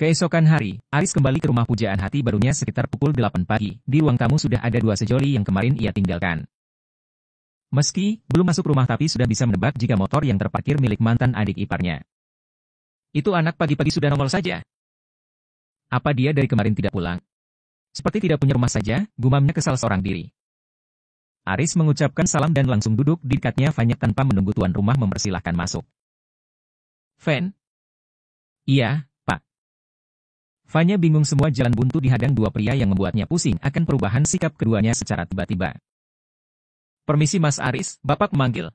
Keesokan hari, Aris kembali ke rumah pujaan hati barunya sekitar pukul 8 pagi. Di ruang tamu sudah ada dua sejoli yang kemarin ia tinggalkan. Meski belum masuk rumah tapi sudah bisa menebak jika motor yang terparkir milik mantan adik iparnya. Itu anak pagi-pagi sudah nongol saja. Apa dia dari kemarin tidak pulang? Seperti tidak punya rumah saja, gumamnya kesal seorang diri. Aris mengucapkan salam dan langsung duduk di dekatnya Fanya tanpa menunggu tuan rumah mempersilahkan masuk. Fan? Iya, Pak. Fanya bingung, semua jalan buntu dihadang dua pria yang membuatnya pusing akan perubahan sikap keduanya secara tiba-tiba. Permisi Mas Aris, Bapak memanggil.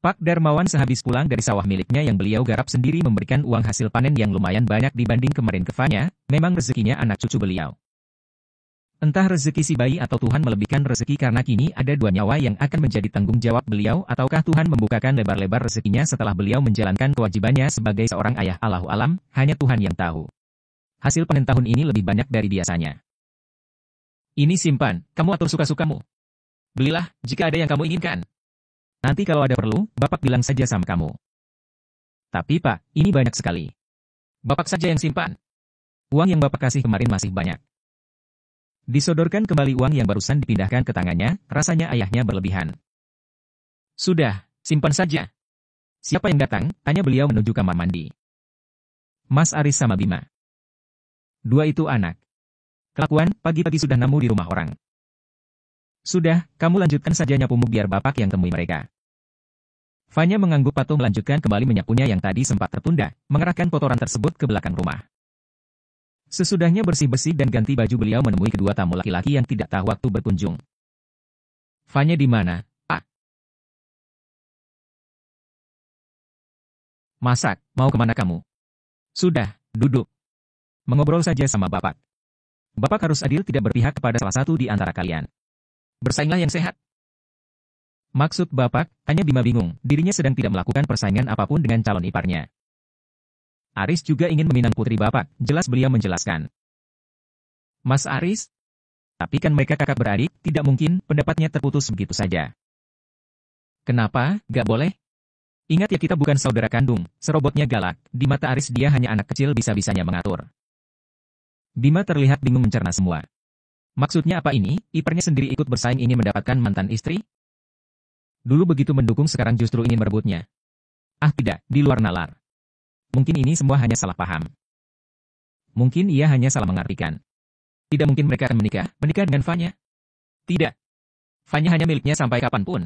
Pak Darmawan sehabis pulang dari sawah miliknya yang beliau garap sendiri memberikan uang hasil panen yang lumayan banyak dibanding kemarin ke Fanya, memang rezekinya anak cucu beliau. Entah rezeki si bayi atau Tuhan melebihkan rezeki karena kini ada dua nyawa yang akan menjadi tanggung jawab beliau, ataukah Tuhan membukakan lebar-lebar rezekinya setelah beliau menjalankan kewajibannya sebagai seorang ayah. Allahu alam, hanya Tuhan yang tahu. Hasil panen tahun ini lebih banyak dari biasanya. Ini simpan, kamu atur suka-sukamu. Belilah, jika ada yang kamu inginkan. Nanti kalau ada perlu, Bapak bilang saja sama kamu. Tapi Pak, ini banyak sekali. Bapak saja yang simpan. Uang yang Bapak kasih kemarin masih banyak. Disodorkan kembali uang yang barusan dipindahkan ke tangannya, rasanya ayahnya berlebihan. Sudah, simpan saja. Siapa yang datang? Tanya beliau menuju kamar mandi. Mas Aris sama Bima. Dua itu anak. Kelakuan, pagi-pagi sudah namu di rumah orang. Sudah, kamu lanjutkan saja nyapumu biar Bapak yang temui mereka. Fanya mengangguk patuh melanjutkan kembali menyapunya yang tadi sempat tertunda, mengerahkan kotoran tersebut ke belakang rumah. Sesudahnya bersih-bersih dan ganti baju beliau menemui kedua tamu laki-laki yang tidak tahu waktu berkunjung. Fanya di mana, Pak? Masak, mau kemana kamu? Sudah, duduk. Mengobrol saja sama Bapak. Bapak harus adil, tidak berpihak kepada salah satu di antara kalian. Bersainglah yang sehat. Maksud Bapak? Tanya Bima bingung, dirinya sedang tidak melakukan persaingan apapun dengan calon iparnya. Aris juga ingin meminang putri Bapak, jelas beliau menjelaskan. Mas Aris? Tapi kan mereka kakak beradik, tidak mungkin, pendapatnya terputus begitu saja. Kenapa, gak boleh? Ingat ya kita bukan saudara kandung, serobotnya galak, di mata Aris dia hanya anak kecil bisa-bisanya mengatur. Bima terlihat bingung mencerna semua. Maksudnya apa ini, iparnya sendiri ikut bersaing ingin mendapatkan mantan istri? Dulu begitu mendukung sekarang justru ingin merebutnya. Ah tidak, di luar nalar. Mungkin ini semua hanya salah paham. Mungkin ia hanya salah mengartikan. Tidak mungkin mereka akan menikah dengan Fanya. Tidak. Fanya hanya miliknya sampai kapanpun.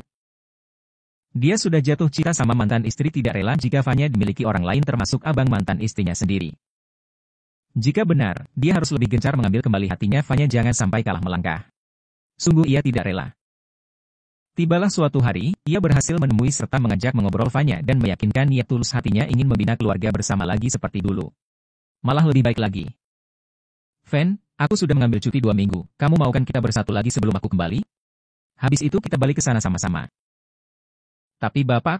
Dia sudah jatuh cinta sama mantan istri, tidak rela jika Fanya dimiliki orang lain termasuk abang mantan istrinya sendiri. Jika benar, dia harus lebih gencar mengambil kembali hatinya Fanya, jangan sampai kalah melangkah. Sungguh ia tidak rela. Tibalah suatu hari, ia berhasil menemui serta mengajak mengobrol Fanya dan meyakinkan niat tulus hatinya ingin membina keluarga bersama lagi seperti dulu. Malah lebih baik lagi. Fan, aku sudah mengambil cuti 2 minggu, kamu mau kan kita bersatu lagi sebelum aku kembali? Habis itu kita balik ke sana sama-sama. Tapi Bapak,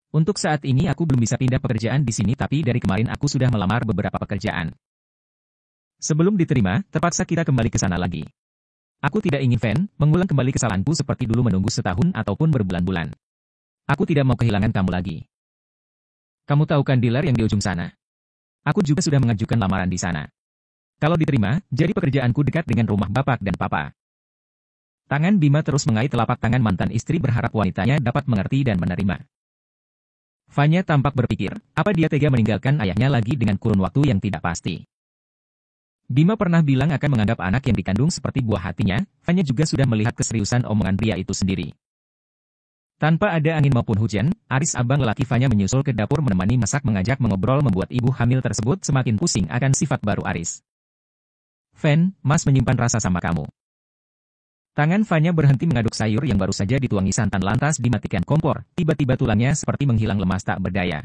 untuk saat ini aku belum bisa pindah pekerjaan di sini, tapi dari kemarin aku sudah melamar beberapa pekerjaan. Sebelum diterima, terpaksa kita kembali ke sana lagi. Aku tidak ingin Fan mengulang kembali kesalahanku seperti dulu menunggu setahun ataupun berbulan-bulan. Aku tidak mau kehilangan kamu lagi. Kamu tahu kan dealer yang di ujung sana? Aku juga sudah mengajukan lamaran di sana. Kalau diterima, jadi pekerjaanku dekat dengan rumah Bapak dan Papa. Tangan Bima terus mengait telapak tangan mantan istri berharap wanitanya dapat mengerti dan menerima. Fanya tampak berpikir, apa dia tega meninggalkan ayahnya lagi dengan kurun waktu yang tidak pasti. Bima pernah bilang akan menganggap anak yang dikandung seperti buah hatinya, Fanya juga sudah melihat keseriusan omongan pria itu sendiri. Tanpa ada angin maupun hujan, Aris abang lelaki Fanya menyusul ke dapur menemani masak mengajak mengobrol membuat ibu hamil tersebut semakin pusing akan sifat baru Aris. Fan, Mas menyimpan rasa sama kamu. Tangan Fanya berhenti mengaduk sayur yang baru saja dituangi santan lantas dimatikan kompor, tiba-tiba tulangnya seperti menghilang lemas tak berdaya.